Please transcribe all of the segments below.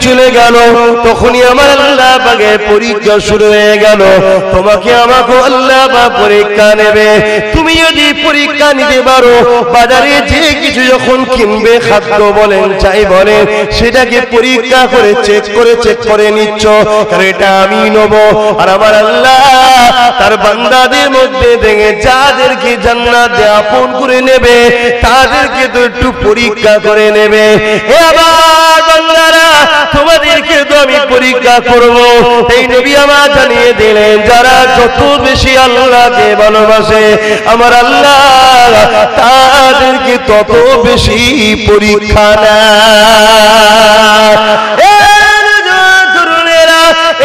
চলে গেল তখনই আমার আল্লাহ পাকের পরীক্ষা শুরু হয়ে গেল। তোমাকে আমাকে আল্লাহ পাক পরীক্ষা নেবে। তুমি যদি পরীক্ষা নিতে পারো, বাজারে যে কিছু যখন কিনবে, খাদ্য বলেন চাই বলেন, সেটাকে পরীক্ষা করে চেক করে নিচ্ছ, কারণ এটা আমি নেব। আর আমার আল্লাহ তার বান্দাদের মধ্যে দেখে যাদেরকে জান্নাতে আপন করে নেবে তাদেরকে তো একটু পরীক্ষা করে নেবে। এবার বান্দারা তোমাদেরকে তো আমি পরীক্ষা করব। এই নবী আমার জানিয়ে দিলেন, যারা যত বেশি আল্লাহকে ভালোবাসে আমার আল্লাহ তাদেরকে তত বেশি পরীক্ষা নেয়।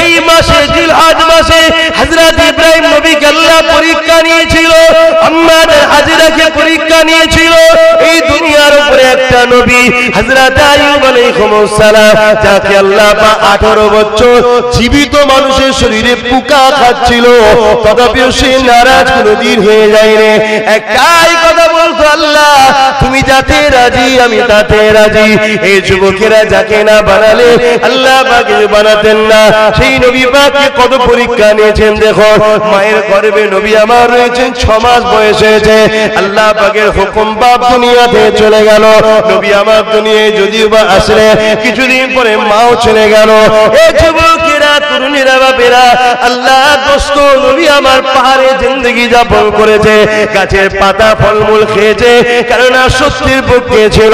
এই মাসে জিলহজ মাসে হযরত ইব্রাহিম নবীকে আল্লাহ পরীক্ষা নিয়েছিল, আমাদের হাজরাকে পরীক্ষা নিয়েছিল। এই দুনিয়ার উপরে একটা নবী হযরত আইয়ুব আলাইহিস সালাম, যাকে আল্লাহ পাক 18 বছর জীবিত মানুষের শরীরে পোকা খাচ্ছিল, তথাপিও সে নারাজ কোনদিন হয়ে যায়নি। একটাই কথা বলতো, আল্লাহ তুমি যাতে রাজি আমি তাতে রাজি। এই যুবকেরা যাকে না বানালে আল্লাহ পাক বানাতেন না। সেই নবী পাককে কত পরীক্ষা নিয়েছেন দেখো। মায়ের গর্ভে নবী আমার রয়েছেন, 6 মাস বয়স হয়েছে, আল্লাহ পাকের হুকুম বাপ দুনিয়াতে চলে গেল। নবী আমার দুনিয়ায় যদিও বা আসলে কিছুদিন পরে মাও চলে গেল। এই যুবকেরা, তরুণীরা, বাপেরা, আল্লাহ দোস্ত নবী আমার পাহাড়ে জিন্দেগি যাপন করেছে, গাছের পাতা ফলমূল খেয়েছে, কারণ সত্যের পক্ষে ছিল।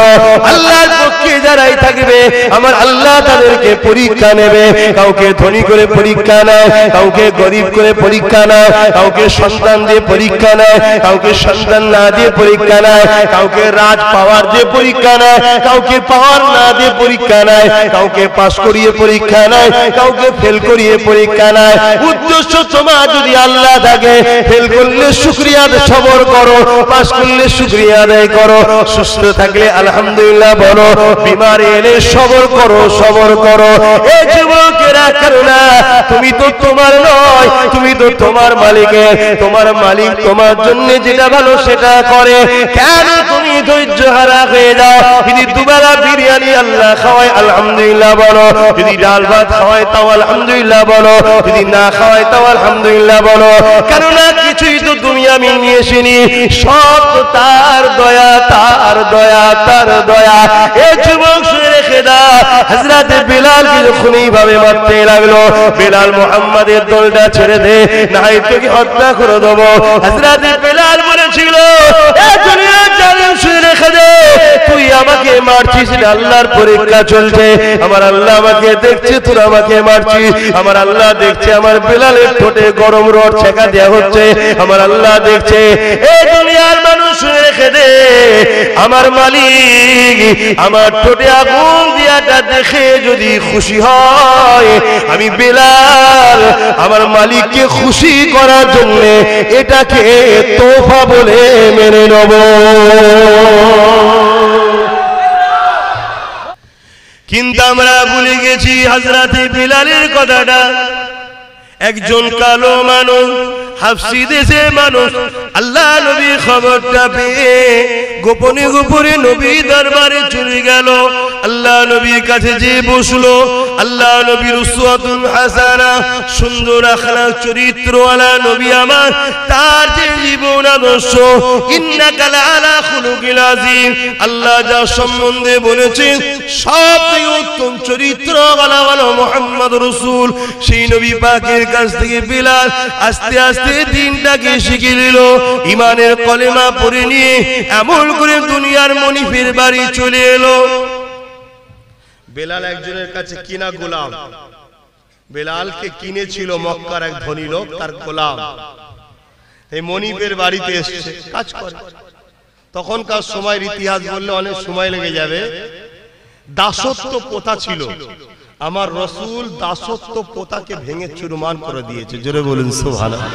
আল্লাহর পক্ষে যারাই থাকবে আমার আল্লাহ তাদেরকে পরীক্ষা নেবে। কাউকে ধনী করে পরীক্ষা নেয়, কাউকে গরিব করে পরীক্ষা নেয়, কাউকে সন্তান দিয়ে পরীক্ষা নেয়, কাউকে সন্তান না দিয়ে পরীক্ষা নেয়, কাউকে রাজ পাওয়ার দিয়ে পরীক্ষা নেয়, কাউকে পাওয়ার না দিয়ে পরীক্ষা নেয়, কাউকে পাস করিয়ে পরীক্ষা নেয়, কাউকে ফেল করিয়ে পরীক্ষা নেয়। উদ্দেশ্য তোমার যদি আল্লাহ থাকে, ফেল করলে শুকরিয়া সবর করো, পাস করলে শুকরিয়া আদায় করো, সুস্থ থাকলে আলহামদুলিল্লাহ বলো, বিমার এলে সবর করো, সবর করো। এই যুবকেরা, করুণা তুমি তো তোমার নয়, তুমি তো তোমার মালিকের। তোমার মালিক তোমার জন্য যেটা ভালো সেটা করে, কেন তুমি ধৈর্য হারা হয়ে যাও? যদি দুবেলা বিরিয়ানি আল্লাহ খাওয়ায় আলহামদুলিল্লাহ বলো, যদি ডাল ভাত খাওয়ায় তাও আলহামদুলিল্লাহ বলো, যদি না খাওয়ায় তাও আলহামদুলিল্লাহ বলো। কেননা কিছুই তো তুমি আমি নিয়ে আসিনি, সব তো তার দয়া, তার দয়া, তার দয়া। এই যুবক শুনে রেখে দাও, হযরত বিলালকে যখন এইভাবে মারতে লাগলো, বিলাল মুহাম্মাদের দলটা ছেড়ে দে, না হয় তোকে হত্যা করে দেব। হযরত বিলাল বলেছিল, এই দুনিয়ার জালিম শুনে রেখে দে, তুই আমাকে মারছিস, আল্লাহর পরীক্ষা চলছে, আমার আল্লাহ আমাকে দেখছে, তুই আমাকে মারছিস, আমার আল্লাহ দেখছে, আমার বিলালের ঠোঁটে গরম রড ছেঁকা দেওয়া হচ্ছে, আমার আল্লাহ দেখছে। এই দুনিয়ার মানুষ শুনে রেখে দে, আমার মালিক আমার ঠোঁটে আগুন দিয়াটা দেখে যদি খুশি হয়, আমি বিলাল আমার মালিককে খুশি করার জন্য এটাকে তোফা বলে মেনে নেব। কিন্তু আমরা ভুলে গেছি হযরত বিলালের কথাটা। একজন কালো মানুষ, হাফসি দেশে মানুষ, আল্লাহ নবী খবরটা পেয়ে গোপনে গোপনে নবী দরবারে চলে গেল। আল্লাহ নবীর কাছে যে বসলো, আল্লাহ নবীর উসওয়াতুন হাসানা, সুন্দর আখলাক চরিত্রওয়ালা নবী আমার, তার যে জীবন আদর্শ, ইন্নাকা লাআলা খুলুকিল আযীম, আল্লাহ যা সম্বন্ধে বলেছেন সবচেয়ে উত্তম চরিত্রওয়ালা হলো মুহাম্মদ রাসূল। সেই নবী পাকের কাছ থেকে বিলাল আস্তে আস্তে দিনটাকে শিখে নিল, ঈমানের কলেমা পড়ে নিয়ে এমন করে দুনিয়ার মনিফের বাড়ি চলে এলো। বেলাল একজনের কাছে কিনা গোলাম, বেলালকে কিনেছিল মক্কার এক ধনী লোক, তার গোলাম। এই মনিফের বাড়িতে এসেছে, কাজ করে। তখনকার সময়ের ইতিহাস বললে অনেক সময় লেগে যাবে। দাসত্ব প্রথা ছিল, আমার রাসূল দাসত্ব প্রথাকে ভেঙে চুরমার করে দিয়েছে, জোরে বলুন সুবহানাল্লাহ।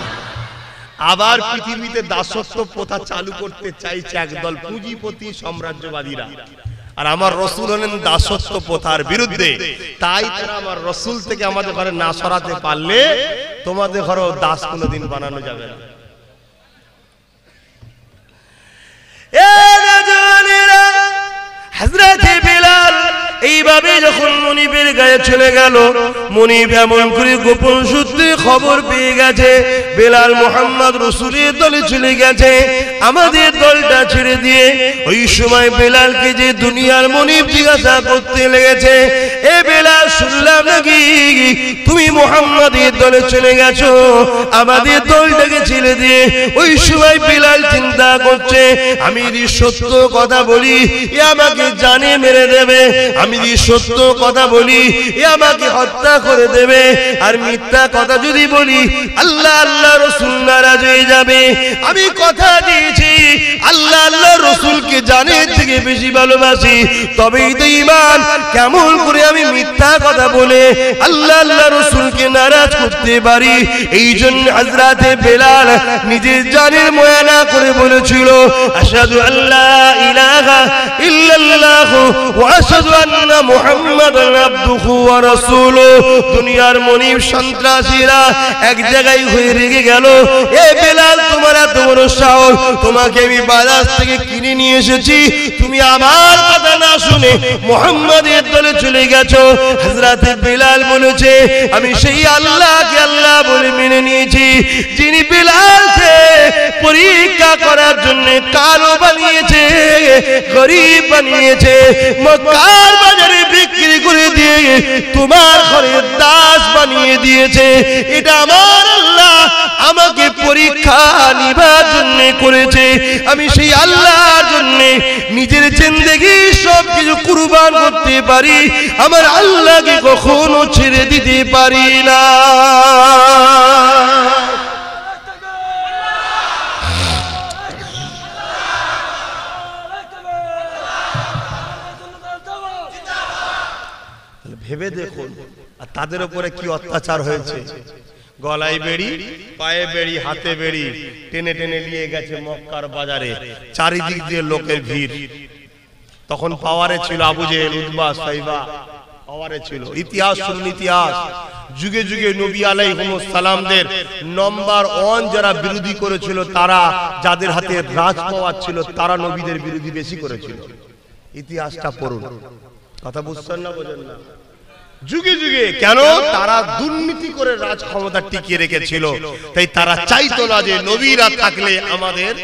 আবার পৃথিবীতে দাসত্ব প্রথা চালু করতে চাইছে একদল পুঁজিপতি সাম্রাজ্যবাদীরা, আর আমার রাসূল হলেন দাসত্ব প্রথার বিরুদ্ধে। তাই তারা আমার রাসূল থেকে আমাদের ঘরে না সরাতে পারলে তোমাদের ঘরেও দাস কোনোদিন বানানো যাবে না। হযরত বিলাল এইভাবে যখন মনিবের গায়ে চলে গেল। মনিব এমন করে গোপন সূত্রে খবর পেয়ে গেছে বেলাল মুহাম্মদ রাসূলের দলে চলে গেছে, আমাদের দলটা ছেড়ে দিয়ে। ওই সময় বেলালকে যে দুনিয়ার মনিব জিজ্ঞাসা করতে লেগেছে, এ বেলাল শুনলাম নাকি তুমি মুহাম্মাদের দলে চলে গেছো, আমাদের দলটাকে ছেড়ে দিয়ে। ওই সময় বেলাল চিন্তা করছে, আমি যদি সত্য কথা বলি এ আমাকে জানে মেরে দেবে, আমি যদি সত্য কথা বলি এ আমাকে হত্যা করে দেবে, আর মিথ্যা কথা যদি বলি আল্লাহ আল্লাহ রাসূল নারাজ হয়ে যাবে। আমি কথা দিয়েছি আল্লাহ আল্লাহ রাসূলকে জানের থেকে বেশি ভালোবাসি, তবেই তো ঈমান। কেমন করে আমি মিথ্যা কথা বলে আল্লাহ আল্লাহ রাসূলকে নারাজ করতে পারি? এই জন্য হযরতে বেলাল নিজের জানের ময়ানা করে বলেছিল, আশহাদু আল্লা ইলাহা ইল্লাল্লাহ ওয়া আশহাদু আন্না মুহাম্মাদান আবদুহু ওয়া রাসূলুহু। দুনিয়ার মনিব সন্ত্রাসীরা এক জায়গায় হয়ে রেগে গেল, এ বেলাল তোমার এত বড় সাহস, তোমাকে আমি বাজার থেকে কিনে নিয়ে এসেছি, তুমি আমার কথা না শুনে মুহাম্মাদের দলে চলে গেছো। হযরতে বেলাল বলেছে, আমি সেই আল্লাহকে আল্লাহ বলে মেনে নিয়েছি যিনি বেলালকে পরীক্ষা করার জন্য কালো বানিয়েছে, গরীব বানিয়েছে, মক্কার বাজারে বিক্রি করে দিয়ে তোমার ঘরের দাস বানিয়ে দিয়েছে। এটা আমার আল্লাহ আমাকে পরীক্ষা নিবার জন্য করেছে। আমি সেই আল্লাহর জন্য নিজের জিন্দেগি সব কিছু কুরবান করতে পারি, আমার আল্লাহকে কখনো ছেড়ে দিতে পারি না। ভেবে দেখুন আর তাদের উপরে কি অত্যাচার হয়েছে। গলায় বেড়ি, পায়ে বেড়ি, হাতে বেড়ি, টেনে টেনে নিয়ে গেছে মক্কার বাজারে, চারিদিক দিয়ে লোকের ভিড়। তখন পাওয়ারে ছিল আবু জেহেল, উতবা, সাইবা, পাওয়ারে ছিল। ইতিহাস শুনুন, ইতিহাস যুগে যুগে নবী আলাইহিস সালামদের নাম্বার 1 যারা বিরোধী করেছিল, তারা যাদের হাতে রাজ পাওয়ার ছিল তারা নবীদের বিরোধী বেশি করেছিল। ইতিহাসটা পড়ুন, কথা বুঝছেন না বোঝেন না? যুগে যুগে কেন? তারা দুর্নীতি করে রাজ ক্ষমতা টিকিয়ে রেখেছিল, তাই তারা চাইতো না যে নবীরা থাকলে আমাদের,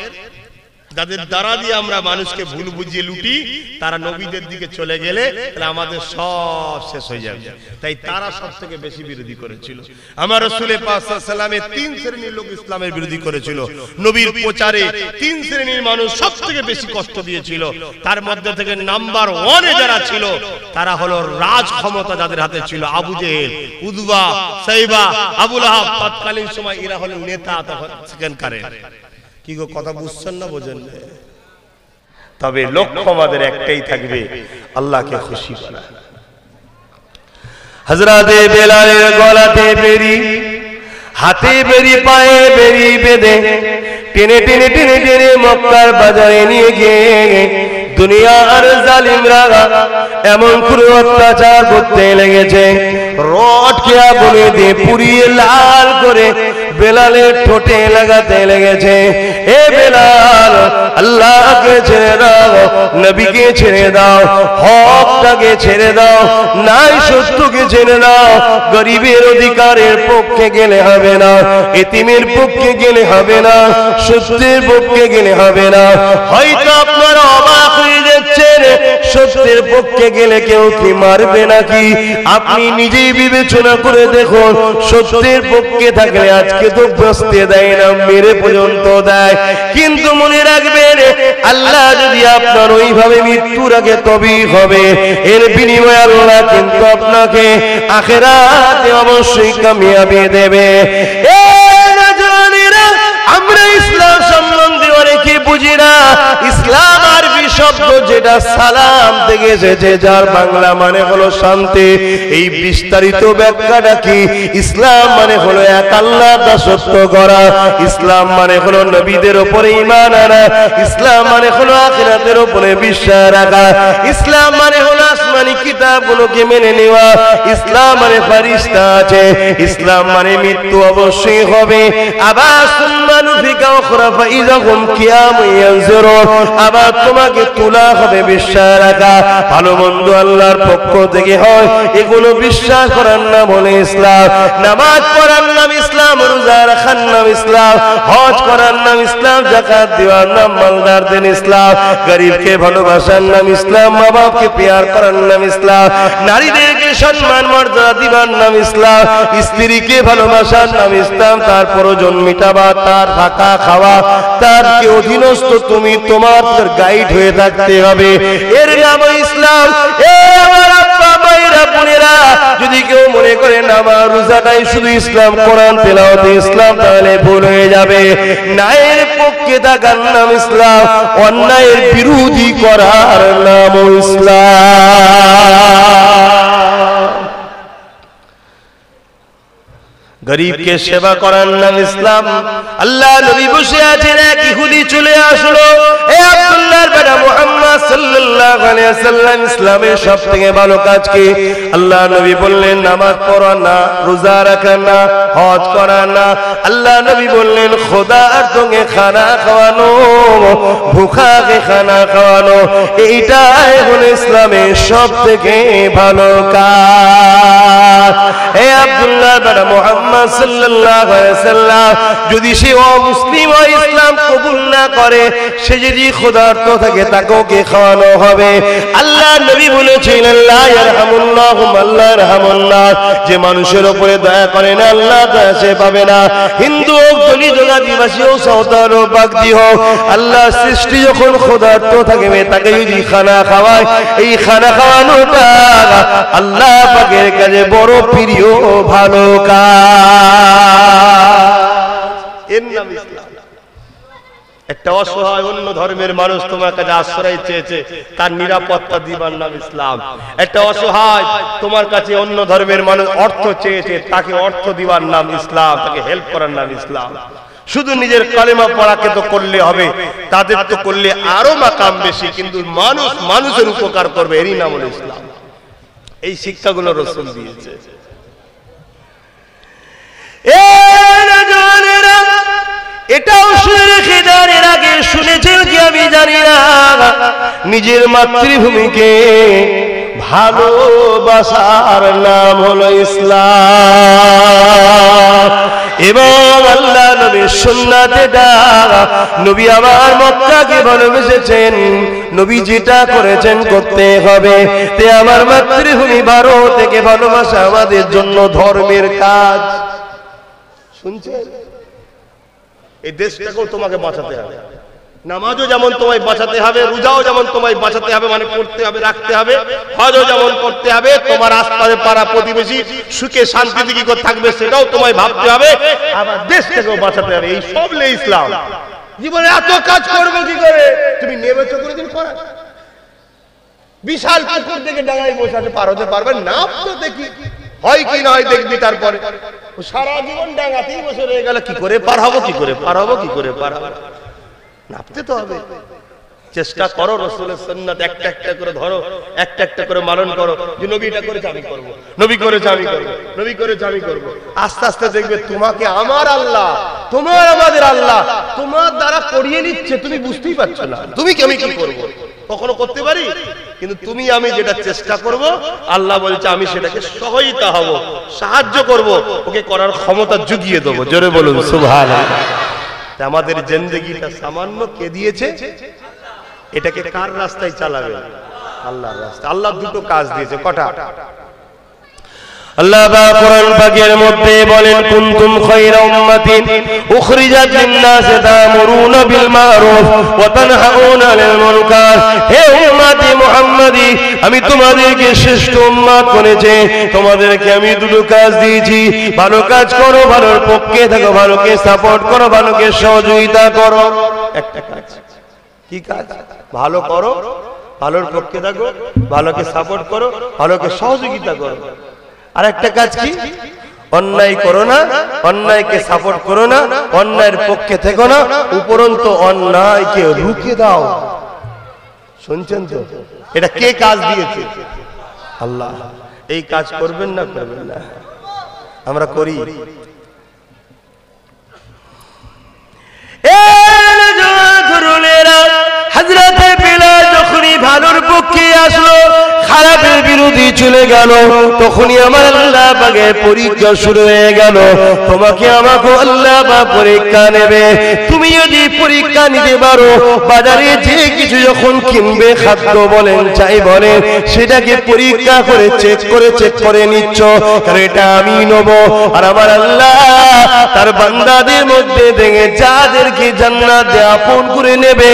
যাদের দ্বারা দিয়ে আমরা মানুষকে ভুল বুঝিয়ে লুটি, তারা নবীদের দিকে চলে গেলে তাহলে আমাদের সব শেষ হয়ে যাবে। তাই তারা সব থেকে বেশি বিরোধী করেছিল। আমার রাসূল পাক সাল্লাল্লাহু আলাইহি ওয়াসাল্লামের 3 শ্রেণীর লোক ইসলামের বিরোধী করেছিল। নবীর প্রচারে 3 শ্রেণীর মানুষ সব থেকে বেশি কষ্ট দিয়েছিল। তার মধ্যে থেকে নাম্বার 1 এ যারা ছিল তারা হলো রাজ ক্ষমতা যাদের হাতে ছিল, আবু জেহেল, উতবা, সাইবা, আবু লাহাব। তৎকালীন সময় এরা হলো নেতা, তখন সেখানকারে। কি গো, কথা বুঝছেন না বোঝেন? তবে লক্ষ্য আমাদের একটাই থাকবে, আল্লাহকে খুশি করা। হযরতে বেলালের গলাতে বেড়ি, হাতে বেড়ি, পায়ে বেড়ি বেঁধে টেনে টেনে টেনে টেনে মক্কার বাজারে নিয়ে গিয়ে দুনিয়ার জালিমরা এমন করে অত্যাচার করতে লেগেছে, রডকে আগুনে দিয়ে পুড়িয়ে লাল করে বেলালের ঠোঁটে লাগাতে লেগেছে। এ বেলাল, আল্লাহকে ছেড়ে দাও, নবীকে ছেড়ে দাও, হকটাকে ছেড়ে দাও, নাই সত্যকে ছেড়ে দাও। গরিবের অধিকারের পক্ষে গেলে হবে না, এতিমের পক্ষে গেলে হবে না, সত্যের পক্ষে গেলে হবে না। হয়তো আপনারা অবাক হয়ে যাচ্ছেন, সত্যের পক্ষে গেলে কেউ কি মারবে নাকি? আপনি নিজেই বিবেচনা করে দেখুন, সত্যের পক্ষে থাকলে আজকে তো বসতে দেয় না, মেরে পর্যন্ত দেয়। কিন্তু মনে রাখবেন, আল্লাহ যদি আপনার ওইভাবে মৃত্যুর আগে তবেই হবে, এর বিনিময়ে আল্লাহ কিন্তু আপনাকে আখিরাতে অবশ্যই কামিয়াবি দেবে। আমরা ইসলাম সম্বন্ধে অনেকে বুঝি না। ইসলাম আরবি শব্দ যেটা সালাম থেকে এসেছে, যার বাংলা মানে হলো শান্তি। এই বিস্তারিত ব্যাখ্যাটা কি? ইসলাম মানে হলো এক আল্লাহর দাসত্ব করা, ইসলাম মানে হলো নবীদের উপরে ঈমান আনা, ইসলাম মানে হলো আখিরাতের উপরে বিশ্বাস রাখা, ইসলাম মানে হলো আসমানি কিতাবগুলোকে মেনে নেওয়া। ইসলাম মানে ফেরেশতা আছে, ইসলাম মানে মৃত্যু অবশ্যই হবে। আবার সুম্মা নুফিকা উখরা ফাইযা হুম কিয়ামুন ইয়ানজুরুন, আবার তোমাকে তোলা হবে। বিশ্বাস রাখা ভালো মন্দ আল্লাহর পক্ষ থেকে হয়, এগুলো বিশ্বাস করার নাম হলো ইসলাম। নামাজ পড়ার নাম ইসলাম, রোজা রাখার নাম ইসলাম, হজ করার নাম ইসলাম, যাকাত দেওয়ার নাম, মালদারদের ইসলাম, গরিবকে ভালোবাসার নাম ইসলাম, মা বাপকে প্যার করার নাম ইসলাম, নারীদেরকে সম্মান মর্যাদা দিবার নাম ইসলাম, স্ত্রীকে ভালোবাসার নাম ইসলাম, তার প্রয়োজন মিটাবা, তার থাকা খাওয়া, তার অধীনস্থ তুমি, তোমার গাইড হয়ে থাকতে হবে, এর নাম ইসলাম। আমার আব্বা মায়েরা বোনেরা, যদি কেউ মনে করে নামাজ রোজাটাই শুধু ইসলাম, কোরআন তেলাওয়াত ইসলাম, তাহলে ভুল হয়ে যাবে। ন্যায়ের পক্ষে থাকার নাম ইসলাম, অন্যায়ের বিরোধী করার নাম ইসলাম। গরিবকে সেবা করার নাম ইসলাম। আল্লাহ নবী বসে আছেন, এক ইহুদি চলে আসলো, এ আব্দুল্লাহর বেটা মুহাম্মদ সাল্লাল্লাহু আলাইহি ওয়াসাল্লাম, ইসলামের সবথেকে ভালো কাজ কি? আল্লাহ নবী বললেন, নামাজ পড়া না, রোজা রাখা না, হজ করা না। আল্লাহ নবী বললেন, খোদার সঙ্গে খানা খাওয়ানো, ভুখাকে খানা খাওয়ানো, এইটাই হলো ইসলামের সবথেকে ভালো কাজ। এ আব্দুল্লাহর বেটা মুহাম্মদ সাল্লাল্লাহু আলাইহি ওয়াসাল্লাম, যদি সে অমুসলিম হয়, ইসলাম কবুল না করে, সে যদি ক্ষুধার্ত থাকে, তাকেও কে খাওয়ানো হবে? আল্লাহ নবী বলেছিলেন, লা ইয়ারহামুল্লাহু মান লা ইয়ারহামুল্লাহ, যে মানুষের উপরে দয়া করে না, আল্লাহ দয়া সে পাবে না। হিন্দু হোক, দলিত হোক, আদিবাসী হোক, সাঁওতাল হোক, বাগদি হোক, আল্লাহ সৃষ্টি যখন ক্ষুধার্ত থাকবে, তাকে যদি খানা খাওয়ায়, এই খানা খাওয়ানোটা আল্লাহ পাকের কাছে বড় প্রিয় ভালো কাজ, এর নাম ইসলাম। একটা অসহায় অন্য ধর্মের মানুষ তোমার কাছে আশ্রয় চেয়েছে, তার নিরাপত্তা দিবার নাম ইসলাম। একটা অসহায় তোমার কাছে অন্য ধর্মের মানুষ অর্থ চেয়েছে, তাকে অর্থ দিবার নাম ইসলাম, তাকে হেল্প করার নাম ইসলাম। শুধু নিজের কালেমা পড়াকে তো করলে হবে, তাদের তো করলে আরো মাকাম বেশি, কিন্তু মানুষ মানুষের উপকার করবে, এরই নাম হলো ইসলাম। এই শিক্ষাগুলো রাসূল দিয়েছে। এটাও শুনে রেখে দেন, এর আগে শুনেছেন কি আমি জানি না, নিজের মাতৃভূমিকে ভালোবাসার নাম হলো ইসলাম। এবং আল্লাহ নবীর সুন্নাতে নবী আমার মক্কাকে ভালোবেসেছেন, নবী যেটা করেছেন করতে হবে। তে আমার মাতৃভূমি ভারত থেকে ভালোবাসা আমাদের জন্য ধর্মের কাজ। শুনছেন? এই দেশটাকেও তোমাকে বাঁচাতে হবে। নামাজও যেমন তোমায় বাঁচাতে হবে, রোজাও যেমন তোমায় বাঁচাতে হবে, মানে করতে হবে, রাখতে হবে, হজও যেমন করতে হবে, তোমার আশপাশে পাড়া প্রতিবেশী সুখে শান্তিতে কি করে থাকবে সেটাও তোমায় ভাবতে হবে, আবার দেশটাকেও বাঁচাতে হবে। এই সব লে ইসলাম। জীবনে এত কাজ করবো কি করে? তুমি নেমেছো কোনোদিন করা? বিশাল পুকুর থেকে ডাঙায় বসে আছে, পার হতে পারবে না? তো দেখি হয় কি না হয় দেখবি, তারপরে সারা জীবন ডাঙাতেই বসে রয়ে গেল, কি করে পার হবো, কি করে পার হবো, কি করে পার হবো? নামতে তো হবে। চেষ্টা করো, রাসূলের সুন্নাত একটা একটা করে ধরো, একটা একটা করে পালন করো। যে নবী এটা করেছে আমি করব, নবী করেছে আমি করব, নবী করেছে আমি করব। আস্তে আস্তে দেখবে তোমাকে আমার আল্লাহ, তোমার আমাদের আল্লাহ তোমার দ্বারা করিয়ে নিচ্ছে, তুমি বুঝতেই পারছো না। তুমি কি আমি কি করব? কখনো করতে পারি? কিন্তু তুমি আমি যেটা চেষ্টা করব, আল্লাহ বলছে আমি সেটাকে সহায়তা হব, সাহায্য করব, ওকে করার ক্ষমতা জুগিয়ে দেবো। জোরে বলুন সুবহানাল্লাহ। আমাদের জিন্দেগিটা সামান্য কে দিয়েছে? এটাকে কার রাস্তায় চালাবে? আল্লাহর রাস্তায়। আল্লাহ দুটো কাজ দিয়েছে, কটা? আল্লাহ পাক কোরআন পাকের মধ্যে বলেন, কুনতুম খায়রা উম্মাতিন উখরিজাত লিন-নাস তা'মুরুনা বিল মা'রুফ ওয়া তানহাউনা আনিল মুনকার। হে উম্মতি মুহাম্মাদি, আমি তোমাদেরকে শ্রেষ্ঠ উম্মত করেছি, তোমাদেরকে আমি দুটো কাজ দিয়েছি। ভালো কাজ করো, ভালোর পক্ষে থাকো, ভালোকে সাপোর্ট করো, ভালোকে সহযোগিতা করো। একটা কাজ। কি কাজ? ভালো করো, ভালোর পক্ষে থাকো, ভালোকে সাপোর্ট করো, ভালোকে সহযোগিতা করো। আর একটা কাজ কি? অন্যায় করো না, অন্যায়কে সাপোর্ট করো না, অন্যায়ের পক্ষে থেকো না, উপরন্তু অন্যায়কে রুখে দাও। শুনছেন তো? এটা কে কাজ দিয়েছে? আল্লাহ এই কাজ করবেন না করবেন না? আমরা করি। হযরতে বিলাল যখনই ভালোর পক্ষে আসলো, খারাপের বিরোধী চলে গেল, তখনই আমার আল্লাহ পাকের পরীক্ষা শুরু হয়ে গেল। তোমাকে আমাকে আল্লাহ পাক পরীক্ষা নেবে। তুমি যদি পরীক্ষা নিতে পারো, বাজারে যে কিছু যখন কিনবে, খাদ্য বলেন চাই বলেন, সেটাকে পরীক্ষা করে চেক করে নিচ্ছ, কারণ এটা আমি নেব। আর আমার আল্লাহ তার বান্দাদের মধ্যে দেখে যাদেরকে জান্নাতে আপন করে নেবে,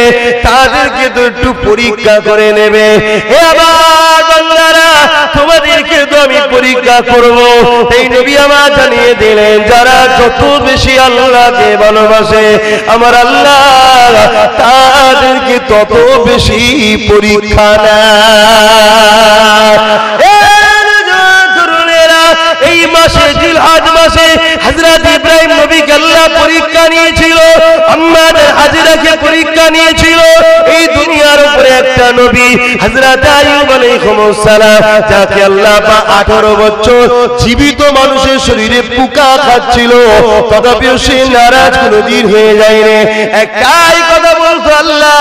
তাদেরকে তো একটু পরীক্ষা করে নেবে। হে আমার বান্দারা, তোমাদেরকে তো আমি পরীক্ষা করব। এই নবী আমার জানিয়ে দিলেন, যারা যত বেশি আল্লাহকে ভালোবাসে, আমার আল্লাহ তাদেরকে তত বেশি পরীক্ষা নেয়। এই মাসে জিলহজ মাসে হযরত ইব্রাহিম নবীকে আল্লাহ পরীক্ষা নিয়েছিল, আম্মাদের হাজেরাকে পরীক্ষা নিয়েছিল। এই দুনিয়ার উপরে একটা নবী হযরত আইয়ুব আলাইহিস সালাম, যাকে আল্লাহ পাক 18 বছর জীবিত মানুষের শরীরে পোকা খাচ্ছিল, তথাপিও সে নারাজ কোনদিন হয়ে যায়নি। একটাই কথা বলতো, আল্লাহ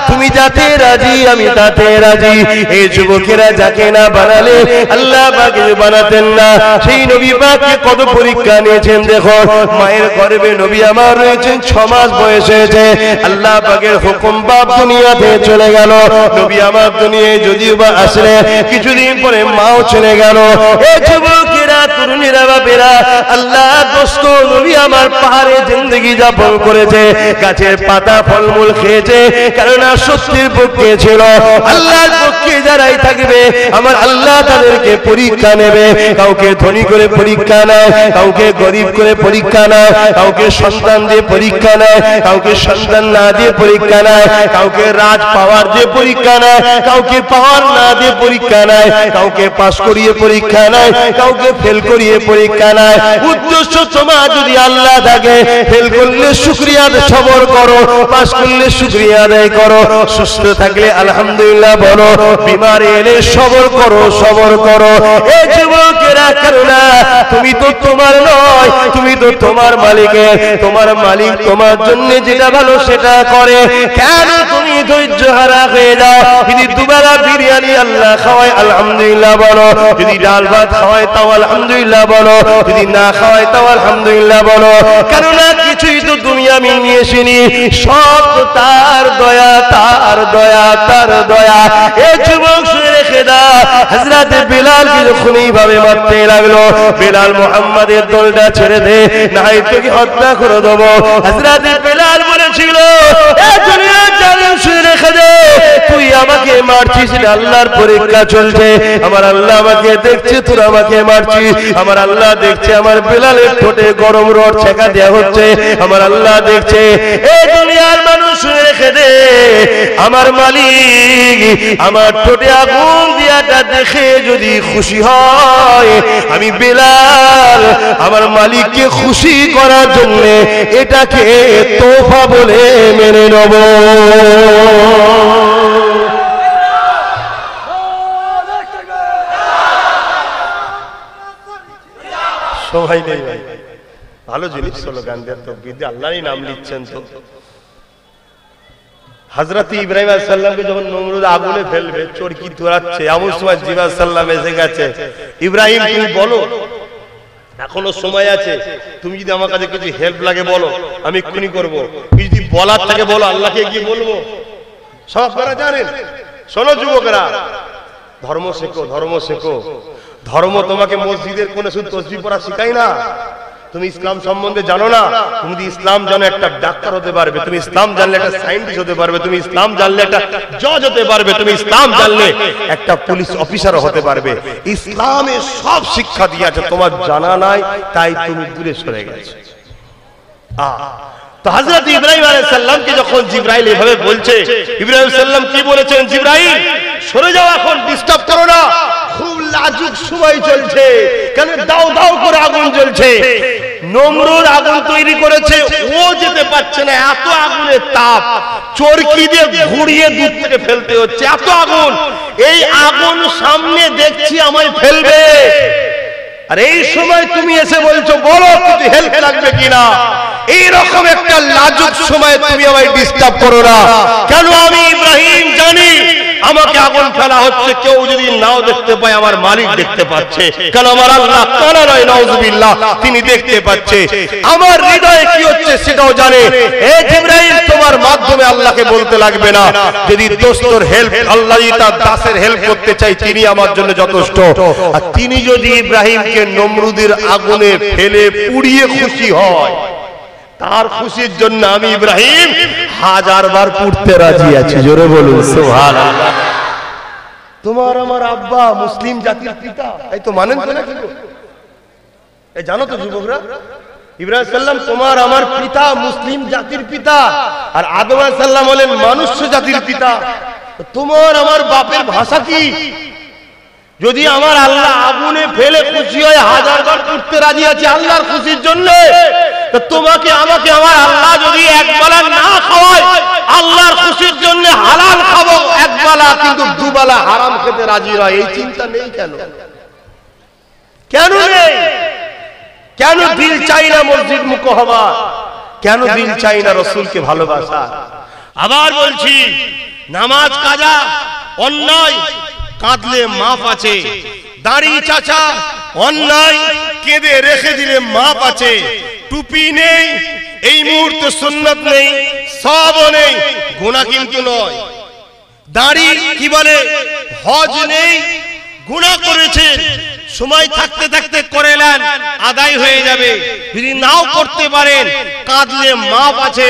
তুমি যাতে রাজি আমি তাতে রাজি। এই যুবকেরা যাকে না বানালে আল্লাহ পাক বানাতেন না। সেই নবী পাককে কত পরীক্ষা নিয়েছেন দেখো। মায়ের গর্ভে নবী আমার রয়েছেন, 6 মাস বয়স হয়েছে, আল্লাহ পাকের হুকুম বাপ দুনিয়াতে চলে গেল। নবী আমার দুনিয়ায় যদিও বা আসলে কিছুদিন পরে মাও চলে গেল। এই যুবকেরা, তরুণীরা, বাপেরা, আল্লাহ দোস্ত নবী আমার পাহাড়ে জিন্দগি যাপন করেছে, গাছের পাতা ফলমূল খেয়েছে, কারণ সত্যের পক্ষে ছিল। আল্লাহর পক্ষে যারাই থাকবে, আমার আল্লাহ তাদেরকে পরীক্ষা নেবে। কাউকে ধনী করে পরীক্ষা নেয়, কাউকে গরিব করে পরীক্ষা নেয়, কাউকে সন্তান দিয়ে পরীক্ষা নেয়, কাউকে সন্তান না দিয়ে পরীক্ষা নেয়, কাউকে রাজ পাওয়ার দিয়ে পরীক্ষা নেয়, কাউকে পাওয়ার না দিয়ে পরীক্ষা নেয়, কাউকে পাস করিয়ে পরীক্ষা নেয়, কাউকে ফেল করিয়ে পরীক্ষা নেয়। উদ্দেশ্য তোমার যদি আল্লাহ থাকে, ফেল করলে শুকরিয়া সবর করো, পাস করলে শুকরিয়া আদায় করো, সুস্থ থাকলে আলহামদুলিল্লাহ বলো, বিমার এলে সবর করো, সবর করো। এই যুবকেরা, কারণা তুমি তো তোমার নয়, তুমি তো তোমার মালিকের। তোমার মালিক তোমার জন্য যেটা ভালো সেটা করে, কেন তুমি ধৈর্য হারা হয়ে যাও? যদি দুবেলা বিরিয়ানি আল্লাহ খাওয়ায় আলহামদুলিল্লাহ বলো, যদি ডাল ভাত খাওয়ায় তাও আলহামদুলিল্লাহ বলো, যদি না খাওয়ায় তাও আলহামদুলিল্লাহ বলো। কেননা কিছুই তো দুনিয়া আমি নিয়ে আসিনি, সব তো তার দয়া, তার দয়া, তার দয়া। এই যুবক শুনে রেখে দাও, হযরত বিলালকে যখন এইভাবে মারতে লাগলো, বিলাল মুহাম্মাদের দলটা ছেড়ে দে, নাই তোকে হত্যা করে দেব। হযরত বিলাল বলেছিল, এ দুনিয়ার জালিম শুনে রেখে দে, তুই আমাকে মারছিস, আল্লাহর পরীক্ষা চলছে। আমার আল্লাহ আমাকে দেখছে, তুই আমাকে মারছিস। আমার আল্লাহ দেখছে, আমার বিলালের ঠোঁটে গরম রড ছেঁকা দেয়া হচ্ছে, আমার আল্লাহ দেখছে। এই দুনিয়ার মানুষ শুনে রেখে দে, আমার মালিক আমার ঠোঁটে আগুন দিয়াটা দেখে যদি খুশি হয়, আমি বিলাল আমার মালিককে খুশি করার জন্য এটাকে তোফা বলে মেনে নেব। সবাই নেই ভাই, ভালো জিনিস হলো গান দেওয়ার তকবীর দিয়ে আল্লাহরই নাম লিখছেন। তো হযরত ইব্রাহিম আলাইহিস সালামকে যখন নমরুদ আগুনে ফেলবে, চরকি ধরাচ্ছে, এমন সময় জিবরাইল আলাইহিস সালাম এসে গেছে। ইব্রাহিম তুমি বলো, এখনো সময় আছে, তুমি যদি আমার কাছে কিছু হেল্প লাগে বলো, আমি এক্ষুনি করবো। যদি বলার থাকে বলো, আল্লাহকে গিয়ে বলবো। সব আপনারা জানেন। শোনো যুবকেরা, ধর্ম শেখো, ধর্ম শেখো। ধর্ম তোমাকে মসজিদের কোণে শুধু তসবিহ পড়া শেখায় না। তুমি ইসলাম সম্বন্ধে জানো না, তুমি যদি ইসলাম জানো একটা ডাক্তার হতে পারবে, তুমি ইসলাম জানলে একটা সায়েন্টিস্ট হতে পারবে, তুমি ইসলাম জানলে একটা জজ হতে পারবে, তুমি ইসলাম জানলে একটা পুলিশ অফিসারও হতে পারবে। ইসলামে সব শিক্ষা দিয়েছে, তোমার জানা নাই, তাই তুমি দূরে সরে গেছো। তো হযরত ইব্রাহিম আলাইহিস সালামকে যখন জিবরাইল এভাবে বলছে, ইব্রাহিম আলাইহিস সালাম কি বলেছেন? জিবরাইল সরে যাও, এখন ডিস্টার্ব করো না, খুব লাজুক সময় চলছে, কেন দাও দাও করে আগুন জ্বলছে। নমরুদ আগুন তৈরি করেছে, ও যেতে পারছে না, এত আগুনের তাপ, চরকি দিয়ে ঘুরিয়ে দূর থেকে ফেলতে হচ্ছে, এত আগুন। এই আগুন সামনে দেখছি আমায় ফেলবে, আর এই সময় তুমি এসে বলছো বলো কিছু হেল্প লাগবে কিনা। এইরকম একটা লাজুক সময় তুমি আমায় ডিস্টার্ব করো না কেন? আমি ইব্রাহিম জানি আমাকে আগুন ফেলা হচ্ছে, কেউ যদি নাও দেখতে পায় আমার মালিক দেখতে পাচ্ছে, কারণ আমার আল্লাহ কানা নয়, নাউজুবিল্লাহ, তিনি দেখতে পাচ্ছে। আমার হৃদয়ে কি হচ্ছে সেটাও জানে। এ জিবরাইল, তোমার মাধ্যমে আল্লাহকে বলতে লাগবে না, যদি দোস্তর হেল্প আল্লাহ তার দাসের হেল্প করতে চাই, তিনি আমার জন্য যথেষ্ট। আর তিনি যদি ইব্রাহিমকে নমরুদের আগুনে ফেলে পুড়িয়ে খুশি হয়, তার খুশির জন্য আমি ইব্রাহিম 1000 বার পুড়তে রাজি আছি। জোরে বলুন সুবহানাল্লাহ। তোমার আমার আব্বা মুসলিম জাতির পিতা, এই তো মানেন তো নাকি? এই জানো তো যুবকরা, ইব্রাহিম সাল্লাম তোমার আমার পিতা, মুসলিম জাতির পিতা, আর আদম আলাইহিস সালাম হলেন মনুষ্য জাতির পিতা। তোমার আমার বাপের ভাষা কি? যদি আমার আল্লাহ আগুনে ফেলে খুশি হয় 1000 বার পুড়তে রাজি আছে আল্লাহর খুশির জন্য, তো তোমাকে আমাকে আমার আল্লাহ যদি একবেলা না খাওয়ায় আল্লাহর খুশির জন্য হালাল খাবো একবেলা, কিন্তু দুবেলা হারাম খেতে রাজি নয়, এই চিন্তা নেই কেন? কেন নেই? কেন দিল চাই না মসজিদ মুখ হওয়া? কেন দিল চাই না রাসূলকে ভালোবাসা? আবার বলছি, নামাজ কাজা অন্যায়, কাঁদলে মাপ আছে। দাড়ি চাচা অন্যায়, কেঁদে রেখে দিলে মাপ আছে। টুপি নেই, এই মুহূর্তে সুন্নাত নেই, সওয়াবও নেই, গুনাহ কিন্তু নয়। দাড়ি কি বলে, হজ নেই, গুনাহ করেছেন, সময় থাকতে থাকতে করে নেন, আদায় হয়ে যাবে। যদি নাও করতে পারেন, কাঁদলে মাপ আছে।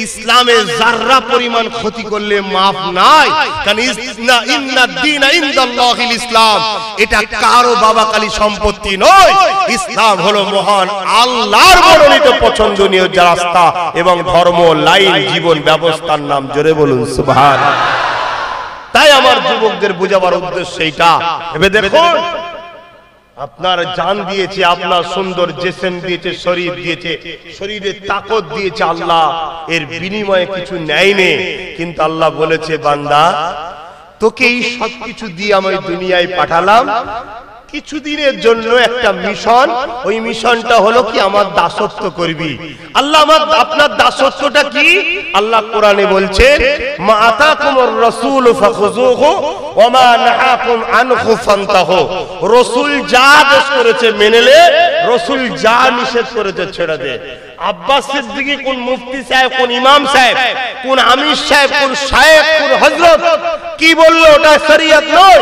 ইসলামে যাররা পরিমাণ ক্ষতি করলে মাপ নাই, কারণ ইন্নাদ-দীনা ইনদাল্লাহিল ইসলাম, এটা কারো বাবা কালী সম্পত্তি নয়। ইসলাম হলো মহান আল্লাহর মনোনীত পছন্দনীয় রাস্তা এবং ধর্ম, লাইন, জীবন ব্যবস্থার নাম। জোরে বলুন সুবহানাল্লাহ। তাই আমার যুবকদের বোঝাবার উদ্দেশ্য এইটা। এবার দেখুন, আপনার জান দিয়েছে, আপনার সুন্দর জিসম দিয়েছে, শরীর দিয়েছে, শরীরে তাকত দিয়েছে আল্লাহ, এর বিনিময়ে কিছু নেয়নি। কিন্তু আল্লাহ বলেছে, বান্দা তোকে এই সব কিছু দিয়ে আমি দুনিয়ায় পাঠালাম কিছুদিনের জন্য একটা মিশন। ওই মিশনটা হলো কি, আমার দাসত্ব করবি। আল্লাহ আমার আপনার দাসত্বটা কি? আল্লাহ কোরআনে বলছেন, মা আতাকুমুর রাসূল ফাখুযুহু ওয়া মা নাহাকুম আনহু ফান্তাহু। রাসূল যা আদেশ করেছে মেনে নে, রাসূল যা নিষেধ করেছে ছেড়ে দে। আব্বাস সিদ্দিকী, কোন মুফতি সাহেব, কোন ইমাম সাহেব, কোন আমির সাহেব, কোন শায়েখ, কোন হযরত কি বললো ওটা শরীয়ত নয়।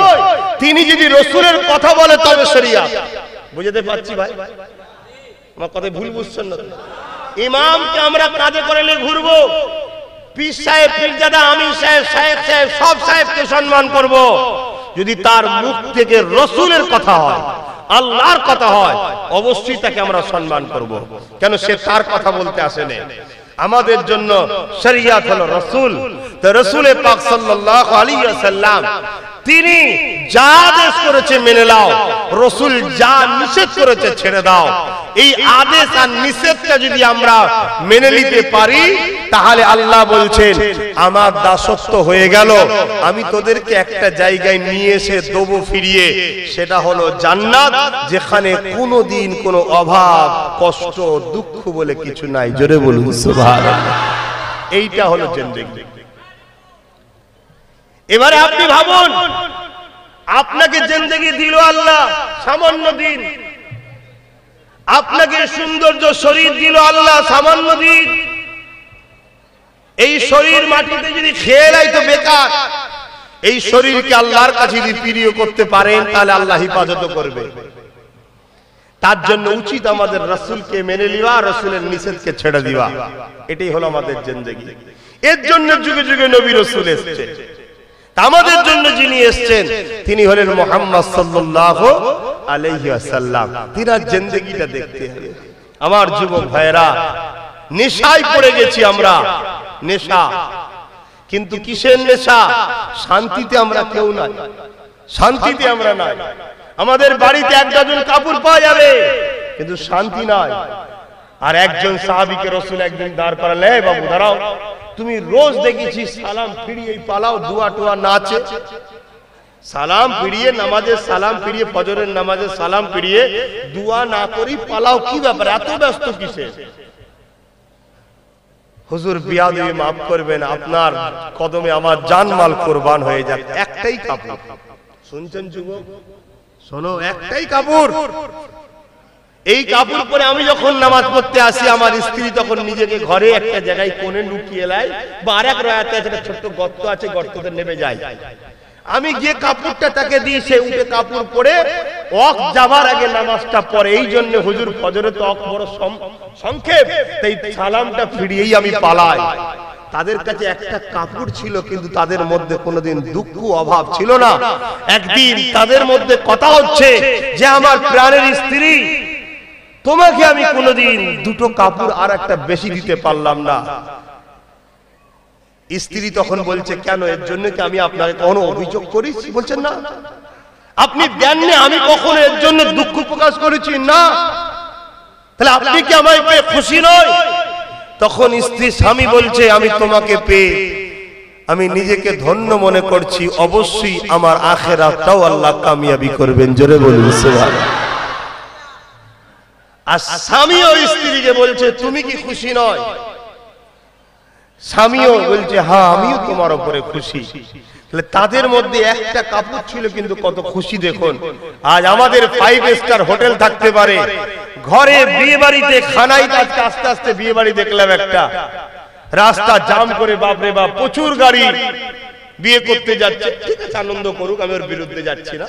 তিনি যদি রাসূলের কথা বলে তবে শরীয়ত। বুঝতে পারছি ভাই? আমার কথা ভুল বুঝছেন না? ইমামকে আমরা কাজে করে নিয়ে ঘুরবো, পীর সাহেব, পীরজাদা, আমির সাহেব, শায়েখ সাহেব, সব সাহেবকে সম্মান করব। যদি তার মুখ থেকে রাসূলের কথা হয়, আল্লাহর কথা হয়, অবশ্যই তাকে আমরা সম্মান করব। কেন? সে তার কথা বলতে আসেনি। আমাদের জন্য শরীয়ত হলো রাসূল। তো রাসূল পাক সাল্লাল্লাহু আলাইহি ওয়াসাল্লাম তিনি যা আদেশ করেছে মেনে নাও, রাসূল যা নিষেধ করেছে ছেড়ে দাও। এই আদেশ আর নিষেধটা যদি আমরা মেনে নিতে পারি, তাহলে আল্লাহ বলছেন আমার দাসত্ব হয়ে গেল। আমি তোদেরকে একটা জায়গায় নিয়ে এসে দেবো ফিরিয়ে, সেটা হলো জান্নাত, যেখানে কোনোদিন কোনো অভাব, কষ্ট, দুঃখ বলে কিছু নাই। জোরে বলুন সুবহানাল্লাহ। এইটা হলো জিন্দেগি। এবারে আপনি ভাবুন, আপনাকে জিন্দেগি দিল আল্লাহ সামান্য দিন, আপনাকে সৌন্দর্য শরীর দিল আল্লাহ সামান্য দিন। এই শরীর মাটিতে যদি খেয়ে নেয় তো বেকার। এই শরীরকে আল্লাহর কাছে যদি প্রিয় করতে পারেন, তাহলে আল্লাহ হিফাজত করবে। তার জন্য উচিত আমাদের রাসূলকে মেনে নেওয়া, রাসূলের নিষেধকে ছেড়ে দেওয়া। এটাই হলো আমাদের জিন্দেগি। এর জন্য যুগে যুগে নবী রাসূল এসেছেন। আমাদের জন্য যিনি এসেছেন তিনি হলেন মুহাম্মদ সাল্লাল্লাহু আলাইহি ওয়াসাল্লাম। তিনার জিন্দেগিটা দেখতে হবে। আমার যুবক ভাইরা, নেশায় পড়ে গেছি আমরা, নেশা। কিন্তু কিসের নেশা? শান্তিতে আমরা কেউ নাই, শান্তিতে আমরা নাই। আমাদের বাড়িতে এক ডজন কাপড় পাওয়া যাবে, কিন্তু শান্তি নাই। আর একজন সাহাবীকে রাসূল একদিন দাঁড় করালেন, এই বাবু দাঁড়াও, তুমি রোজ দেখেছি সালাম ফিরিয়ে পালাও, দোয়া টোয়া না আছে, সালাম ফিরিয়ে নামাজে সালাম ফিরিয়ে ফজরের নামাজে সালাম ফিরিয়ে দোয়া না করি পালাও, কি ব্যাপার, এত ব্যস্ত কিসে? হুজুর বিয়াদবি মাফ করবেন, আপনার কদমে আমার জানমাল কুরবান হয়ে যাক। একটাই কাপড়, শুনছেন যুবক, শোনো, একটাই কাপড়, এই কাপড় পরে আমি যখন নামাজ পড়তে আসি, আমার স্ত্রী তখন নিজেকে ঘরে একটা জায়গায় কোণে লুকিয়ে নেয়, বা আরেক রায়াতে আছে একটা ছোট্ট গর্ত আছে, গর্ততে নেমে যায়। আমি গিয়ে কাপড়টা তাকে দিই, সে উঠে কাপড় পরে ওয়াক্ত যাবার আগে নামাজটা পড়ে। এই জন্য হুজুর ফজরে তো ওয়াক্ত বড় সংক্ষেপ, তাই সালামটা ফিরিয়েই আমি পালাই। তাদের কাছে একটা কাপড় ছিল, কিন্তু তাদের মধ্যে কোনোদিন দুঃখ অভাব ছিল না। একদিন তাদের মধ্যে কথা হচ্ছে যে আমার প্রাণের স্ত্রী, তোমাকে আমি কোনোদিন দুটো কাপড় আর একটা বেশি দিতে পারলাম না। স্ত্রী তখন বলছে, কেন, এর জন্য কি আমি আপনাকে কোনো অভিযোগ করেছি? বলছেন না, আপনি দেননি, আমি কখনো এর জন্য দুঃখ প্রকাশ করেছি না, তাহলে আপনি কি আমায় পেয়ে খুশি নয়? তখন স্ত্রী স্বামী বলছে, আমি তোমাকে পেয়ে আমি নিজেকে ধন্য মনে করছি, অবশ্যই আমার আখিরাতটাও আল্লাহ কামিয়াবি করবেন। জোরে বলুন সুবহানাল্লাহ। আর স্বামীও স্ত্রীকে বলছে, তুমি কি খুশি নয়? স্বামীও বলছে, হ্যাঁ আমিও তোমার উপরে খুশি। তাদের মধ্যে একটা কাপড় ছিল, কিন্তু কত খুশি দেখুন। আজ আমাদের 5 স্টার হোটেল থাকতে পারে, ঘরে বিয়ে বাড়িতে খানাই আজকে আস্তে আস্তে বিয়ে বাড়ি দেখলাম একটা রাস্তা জাম করে, বাপরে বাপ, প্রচুর গাড়ি বিয়ে করতে যাচ্ছে। ঠিক আছে, আনন্দ করুক, আমি ওর বিরুদ্ধে যাচ্ছি না,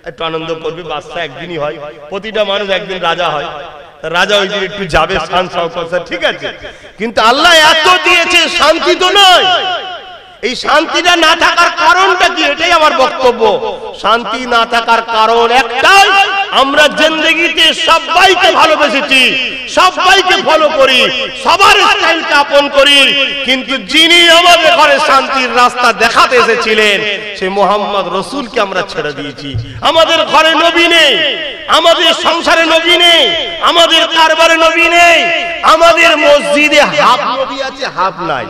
একটু আনন্দ করবে, বাচ্চা একদিনই হয়, প্রতিটা মানুষ একদিন রাজা হয়, রাজা ওই দিন একটু যাবে, শান শওকত, ঠিক আছে। কিন্তু আল্লাহ এত দিয়েছে, শান্তি তো নয়। এই শান্তিটা না থাকার কারণটা কি? এটাই আমার বক্তব্য। শান্তি না থাকার কারণ একটাই, আমরা জিন্দেগিতে সবাইকে ভালোবেসেছি, সবাইকে ফলো করি, সবার স্টাইলকে আপন করি, কিন্তু যিনি আমাদের ঘরে শান্তির রাস্তা দেখাতে এসেছিলেন সেই মুহাম্মদ রাসূলকে আমরা ছেড়ে দিয়েছি। আমাদের ঘরে নবী নেই, আমাদের সংসারে নবী নেই, আমাদের কারবারে নবী নেই, আমাদের মসজিদে হাফ নবী আছে, হাফ নাই।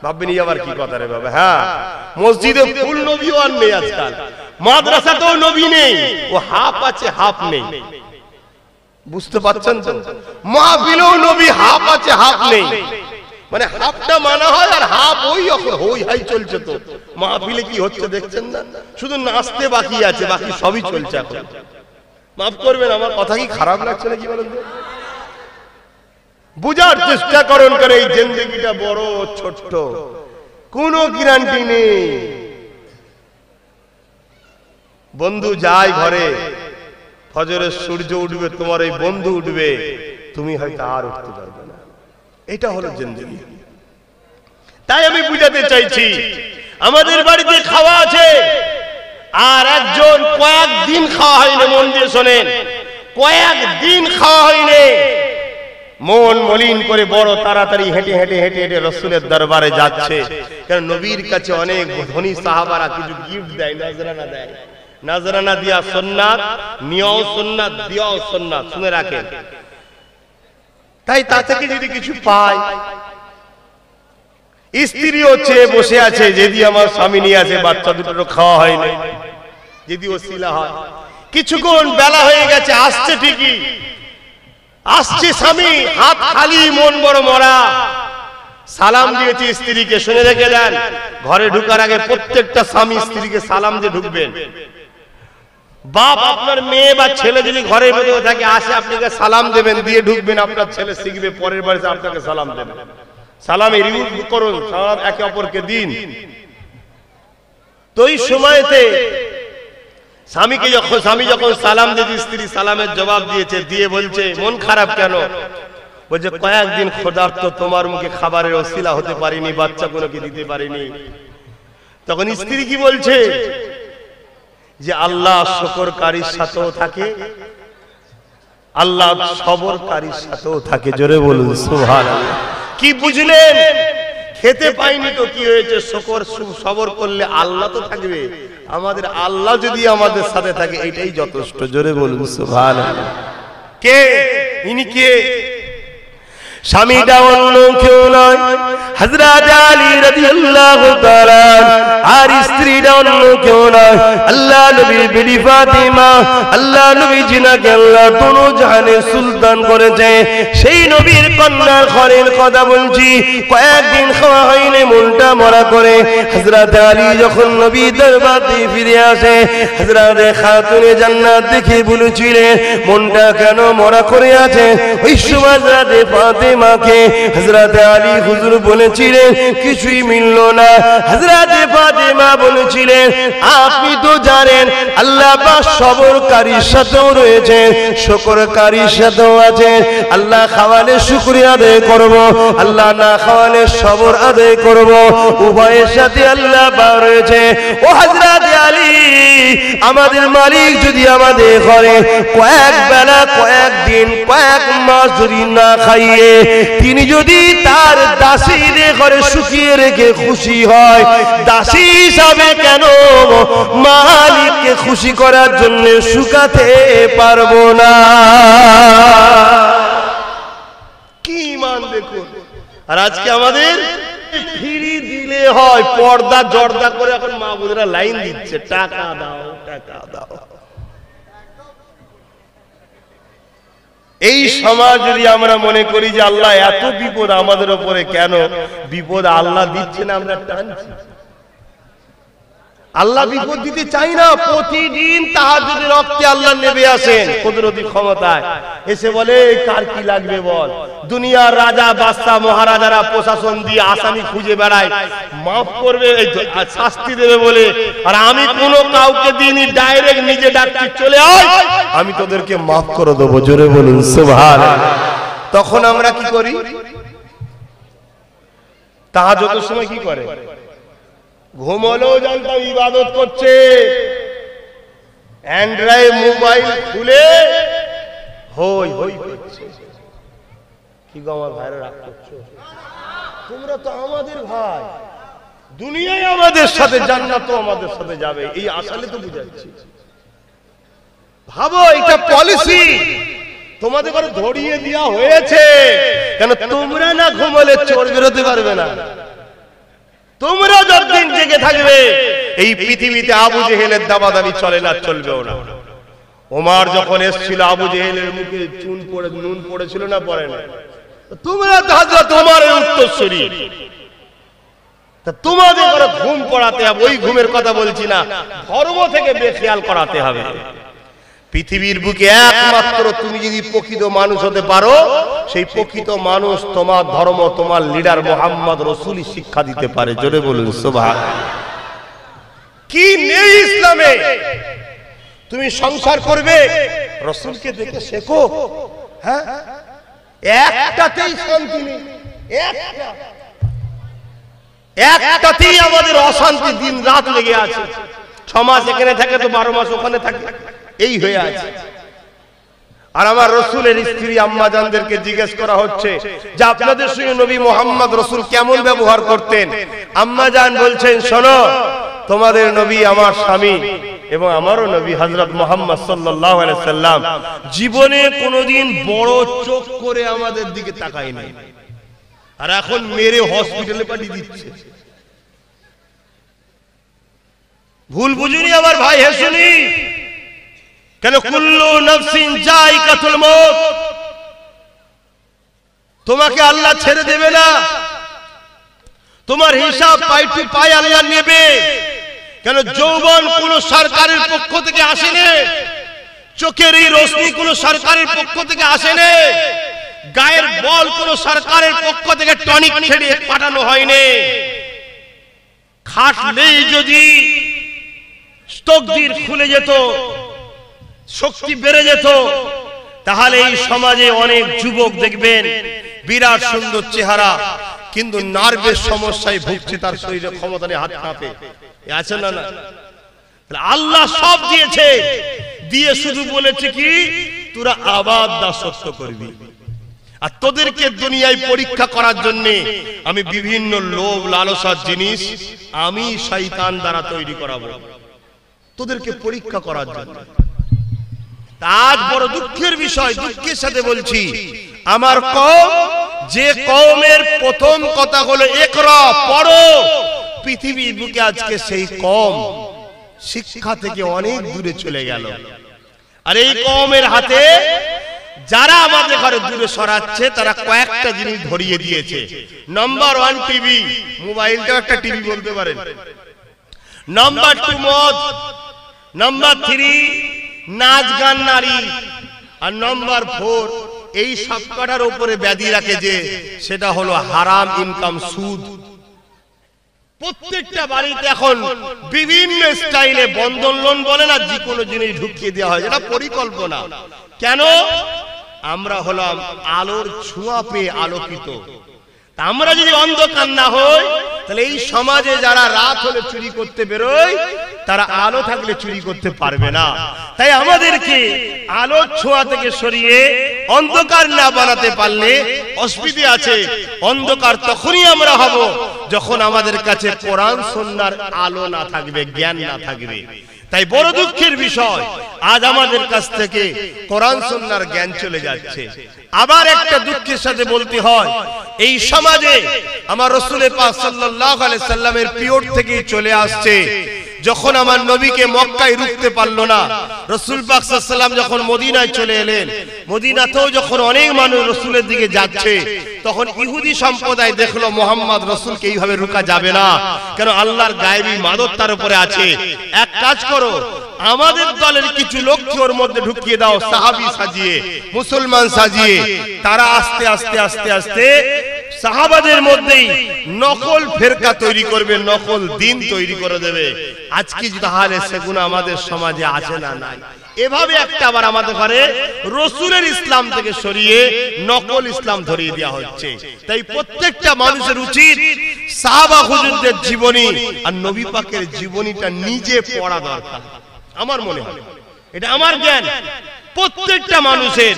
ভাববেন আবার কি কথা রে বাবা? হ্যাঁ, মসজিদে ফুল নবীও আর নেই আজকাল, মাদ্রাসাতেও নবী নেই, ও হাফ আছে হাফ নেই। বুঝতে পারছেন তো? মাহফিলেও নবী হাফ আছে হাফ নেই, মানে হাফটা মানা হয় আর হাফ ওই হই হাই চলছে। তো মাহফিলে কি হচ্ছে দেখছেন না? শুধু নাচতে বাকি আছে, বাকি সবই চলছে এখন। মাফ করবেন, আমার কথা কি খারাপ লাগছে নাকি বলেন তো? বুঝার চেষ্টা করুন, করে এই জিন্দেগিটা বড় ছোট্ট, কোনো গ্যারান্টি নেই। বন্ধু যায় ঘরে, ফজরের সূর্য উঠবে, তোমার এই বন্ধু উঠবে, তুমি হয়তো আর উঠতে পারবে না। এটা হলো জিন্দেগি। তাই আমি বুঝাতে চাইছি, আমাদের বাড়িতে খাওয়া আছে, আর একজন কয়েকদিন খাওয়া হয়নি, মন দিয়ে শোনেন, কয়েকদিন খাওয়া হয়নি, মন মলিন করে বড় তাড়াতাড়ি হেঁটে হেঁটে হেঁটে হেঁটে রাসূলের দরবারে যাচ্ছে। কারণ নবীর কাছে অনেক ধনী সাহাবারা কিছু গিফট দেয়, নজরানা দেয়। নজরানা দিয়া সুন্নাত, নিয়াও সুন্নাত, দিয়াও সুন্নাত, শুনে রাখেন। তাই তা থেকে যদি কিছু পায়, স্ত্রীও চেয়ে বসে আছে, যদি আমার স্বামী নিয়ে আসে, বাচ্চা দুটো খাওয়া হয়নি, যদি ওসিলা হয়। কিছুক্ষণ বেলা হয়ে গেছে, আসছে ঠিকই, আসছে স্বামী, হাত খালি, মন বড় মরা। সালাম দিয়েছি স্ত্রীকে, শুনে রেখে দেন, ঘরে ঢুকার আগে প্রত্যেকটা স্বামী স্ত্রীকে সালাম দিয়ে ঢুকবেন। বাপ আপনার মেয়ে বা ছেলে যদি ঘরের মধ্যে থাকে, আসে আপনাকে সালাম দেবেন, দিয়ে ঢুকবেন, আপনার ছেলে শিখবে, পরের বাড়িতে আপনাকে সালাম দেবে। সালামে রিউজ করুন, সালাম একে অপরকে দিন। তো এই সময়তে স্বামী যখন সালাম দিয়েছে, স্ত্রী সালামের জবাব দিয়েছে, দিয়ে বলছে, মন খারাপ কেন? বলছে, কয়েকদিন ক্ষুধার্ত, তোমার মুখে খাবারের ওসিলা হতে পারিনি, বাচ্চা কোনোকে দিতে পারিনি। তখন স্ত্রী কি বলছে, যে আল্লাহ শুকরকারীর সাথেও থাকে, আল্লাহ সবরকারীর সাথেও থাকে। জোরে বলুন সুবহানাল্লাহ। কি বুঝলেন? খেতে পাইনি তো কি হয়েছে, সবর করলে আল্লাহ তো থাকবে। আমাদের আল্লাহ যদি আমাদের সাথে থাকে, এটাই যথেষ্ট। জোরে বলুন সুবহানাল্লাহ। কে ইনি? কে? স্বামীটা অন্য কেউ নয়, হযরত আলী রাদিয়াল্লাহু তাআলা, আর স্ত্রীটা অন্য কেউ নয় আল্লাহ নবীর বিবি ফাতিমা। আল্লাহ নবী জিনাকে আল্লাহ দুনো জাহানের সুলতান করেছে, সেই নবীর কন্যার ঘরের কথা বলছি। কয়েকদিন খাওয়া হয়নি, মনটা মরা করে হযরত আলী যখন নবী দরবার থেকে ফিরে আসে, হযরত খাতুনে জান্নাত দেখে বলেছিলেন মনটা কেন মরা করে আছে। ওই সময় হযরত ফাতিমাকে হযরত আলী হুজুর বলেছিলেন কিছুই মিলল না। হযরত ফাতিমা বলেছিলেন আপনি তো জানেন আল্লাহ পাক সবরকারীর সাথেও রয়েছে, শুকরকারীর সাথেও আছে। আল্লাহ খাওয়ালে শুকরিয়া আদায় করব, আল্লাহ না খাওয়ালে সবর আদায় করব, উভয়ের সাথে আল্লাহ পাক রয়েছে। ও হযরত আলী, আমাদের মালিক যদি আমাদের ঘরে কয়েক বেলা, কয়েক দিন, কয়েক মাস যদি না খাইয়ে তিনি যদি তার দাসীদের ঘরে শুকিয়ে রেখে খুশি হয়, দাসী হিসাবে কেন মালিককে খুশি করার জন্য শুকাতে পারবো না? কি মান দেখুন। আর আজকে আমাদের ফিরি দিলে হয়, পর্দা জর্দা করে এখন মা বোনেরা লাইন দিচ্ছে, টাকা দাও টাকা দাও। এই সমাজ যদি আমরা মনে করি যে আল্লাহ এত বিপদ আমাদের উপরে, কেন বিপদ আল্লাহ দিচ্ছে না, আমরা টানছি। আল্লাহ বিপদ দিতে চাই না। প্রতিদিন তাহাজ্জুদের রক্তে আল্লাহ নেমে আসেন কুদরতি ক্ষমতায়, এসে বলে কার কি লাগবে বল। দুনিয়ার রাজা বাদশা মহারাজারা প্রশাসন দিয়ে আসামি খুঁজে বেড়ায়, মাফ করবে শাস্তি দেবে বলে, আর আমি কোনো কাউকে দিইনি, ডাইরেক্ট নিজে ডাকছি চলে আয়, আমি তোদেরকে মাফ করে দেবো। জোরে বলুন সুবহানাল্লাহ। তখন আমরা কি করি? তাহাজ্জুদের সময় কি করে? ঘুমলেও জানতাম ইবাদত করছে, অ্যান্ড্রয়েড মোবাইল খুলে হই হই করছে। কি গো আমার ভাইরা রাগ করছো? তোমরা তো আমাদের ভাই, দুনিয়ায় আমাদের সাথে, জান্নাতও আমাদের সাথে যাবে, এই আশালে তো বুঝাচ্ছি। ভাবো এটা পলিসি তোমাদের ঘরে ধরিয়ে দেওয়া হয়েছে, কেন তোমরা না ঘুমলে চোর বেরোতে পারবে না। তোমরা যতদিন জেগে থাকবে এই পৃথিবীতে আবু জেহেলের দাবাদাবি চলে না, চলবেও না। ওমর যখন এসেছিল আবু জেহেলের মুখে চুন পড়ে নুন পড়েছিল না, পড়ে না? তোমরা তো হযরত ওমরের উত্তরসূরি, তা তোমাদের ঘরে ঘুম পড়াতে হবে। ওই ঘুমের কথা বলছি না, ধর্ম থেকে বেখেয়াল করাতে হবে। পৃথিবীর বুকে একমাত্র তুমি যদি প্রকৃত মানুষ হতে পারো, সেই প্রকৃত মানুষ তোমার ধর্ম, তোমার লিডার মুহাম্মদ রাসূলই শিক্ষা দিতে পারে। জোরে বলুন সুবহানাল্লাহ। কি নেই ইসলামে? তুমি সংসার করবে রাসূলকে দেখে শেখো। হ্যাঁ, একটাতেই শান্তি নেই, একটাতেই আমাদের অশান্তি, দিন রাত লেগে আছে। 6 মাস এখানে থাকে তো 12 মাস ওখানে থাকে, এই হয়ে আছে। আর আমার রাসূলের স্ত্রী আম্মা জানদেরকে জিজ্ঞেস করা হচ্ছে যে আপনাদের সঙ্গে নবী মুহাম্মদ রাসূল কেমন ব্যবহার করতেন। আম্মা জান বলছেন শোনো, তোমাদের নবী আমার স্বামী এবং আমারও নবী হযরত মুহাম্মদ সাল্লাল্লাহু আলাইহি সাল্লাম জীবনে কোনোদিন বড় চোখ করে আমাদের দিকে তাকায় নাই, আর এখন মেরে হসপিটালে পাঠিয়ে দিচ্ছে। ভুল বুঝুনি আমার ভাই, হেসুনি কেন? কুল্লু নাফসিন যায়কাতুল মউত। তোমাকে আল্লাহ ছেড়ে দেবে না, তোমার হিসাব পাই টু পাই আল্লাহ নেবে। কেন? যৌবন কোন সরকারের পক্ষ থেকে আসেনি, চোখের এই রোশনি কোন সরকারের পক্ষ থেকে আসেনি, গায়ের বল কোন সরকারের পক্ষ থেকে টনিক ছেড়ে পাঠানো হয়নি। খাটলেই যদি তকদির খুলে যেত, শক্তি বেড়ে যেত, তাহলে এই সমাজে অনেক যুবক দেখবেন বিরাট সুন্দর চেহারা, কিন্তু নার্ভের সমস্যায় ভুগছে, তার শরীরে ক্ষমতা নেই, হাত কাঁপে। আছে না? না, আল্লাহ সব দিয়েছে, দিয়ে শুধু বলেছে কি তোরা আবাদ দাসত্ব করবি। আর তোদেরকে দুনিয়ায় পরীক্ষা করার জন্য আমি বিভিন্ন লোভ লালসার জিনিস আমি শয়তান দ্বারা তৈরি করাবো, তোদেরকে পরীক্ষা করার জন্য। আজ বড় দুঃখের বিষয়, দুঃখের সাথে বলছি, আমার কওম যে কওমের প্রথম কথা হলো ইকরা, পড়ো, পৃথিবীর বুকে আজকে সেই কওম শিক্ষা থেকে অনেক দূরে চলে গেল। আর এই কওমের হাতে যারা আমাদের ঘরে দূরে সরাচ্ছে তারা কয়েকটা জিনিস ধরিয়ে দিয়েছে। নাম্বার 1 টিভি, মোবাইলটাও একটা টিভি বলতে পারেন। নাম্বার 2 মদ, নাম্বার 3 নাচ গান নারী, আর নাম্বার 4 এই সবকটার উপরে ব্যাধি রাখে যে সেটা হলো হারাম ইনকাম, সুদ। প্রত্যেকটা বাড়িতে এখন বিভিন্ন স্টাইলে বন্ধন লোন বলে না, যে কোনো জিনিস ঢুকিয়ে দেওয়া হয়, এটা পরিকল্পনা। কেন? আমরা হলাম আলোর ছোঁয়া পেয়ে আলোকিত। আমরা যদি অন্ধকার না হই তাহলে এই সমাজে যারা রাত হলে চুরি করতে বেরোয় তারা আলো থাকলে চুরি করতে পারবে না। তাই আমাদেরকে আলোর ছোঁয়া থেকে সরিয়ে অন্ধকার না বানাতে পারলে অসুবিধা আছে। অন্ধকার তখনই আমরা হব যখন আমাদের কাছে কোরআন সুন্নাহর আলো না থাকবে, জ্ঞান না থাকবে। তাই বড় দুঃখের বিষয়, আজ আমাদের কাছ থেকে কোরআন সুন্নাহর জ্ঞান চলে যাচ্ছে। আবার একটা দুঃখের সাথে বলতে হয়, এই সমাজে আমার রাসূল পাক সাল্লাল্লাহু আলাইহি সাল্লামের পিরিয়ড থেকেই চলে আসছে। যখন আমার নবীকে মক্কায় রুখতে পারলো না, রাসূল পাক সাল্লাল্লাহু আলাইহি সাল্লাম যখন মদিনায় চলে এলেন, মদিনাতেও যখন অনেক মানুষ রাসূলের দিকে যাচ্ছে, তখন ইহুদি সম্প্রদায় দেখলো মুহাম্মদ রাসূলকে এইভাবে রুকা যাবে না, কারণ আল্লাহর গায়েবী মাদত তার উপরে আছে। এক কাজ করো, আমাদের দলের কিছু লোককে ওর মধ্যে ঢুকিয়ে দাও, সাহাবী সাজিয়ে, মুসলমান সাজিয়ে। তারা আস্তে আস্তে আস্তে আস্তে সাহাবাদের মধ্যেই নকল ফেরকা তৈরি করবে, নকল দিন তৈরি করে দেবে। আজকে তাহলে সেগুলো আমাদের সমাজে আছে না নাই? এভাবে একটা আবার আমাদের ঘরে রাসূলের ইসলাম থেকে সরিয়ে নকল ইসলাম ধরিয়ে দেওয়া হচ্ছে। তাই প্রত্যেকটা মানুষের উচিত সাহাবা হুজুরদের জীবনী আর নবী পাকের জীবনীটা নিজে পড়া দরকার। আমার মনে হয়, এটা আমার জ্ঞান, প্রত্যেকটা মানুষের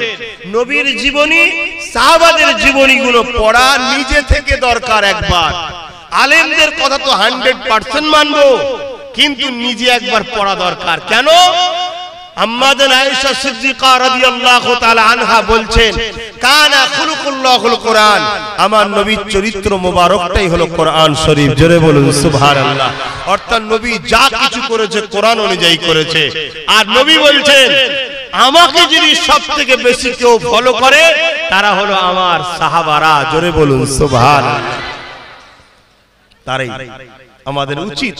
নবীর জীবনী, সাহাবাদের জীবনীগুলো পড়া নিজে থেকে দরকার। একবার আলেমদের কথা তো 100% মানবো, কিন্তু নিজে একবার পড়া দরকার। কেন? আম্মা জান আয়েশা সিদ্দিকা রাদিয়াল্লাহু তাআলা আনহা বলছেন, কানা খুলুকুল্লাহুল কোরআন, আমার নবীর চরিত্র মোবারকটাই হলো কোরআন শরীফ। জোরে বলুন সুবহানাল্লাহ। অর্থাৎ নবী যা কিছু করেছে কোরআন অনুযায়ী করেছে। আর নবী বলছেন, আমাকে যদি সবথেকে বেশি কেউ ফলো করে তারা হলো আমার সাহাবারা। জোরে বলুন সুবহানাল্লাহ। তারাই আমাদের উচিত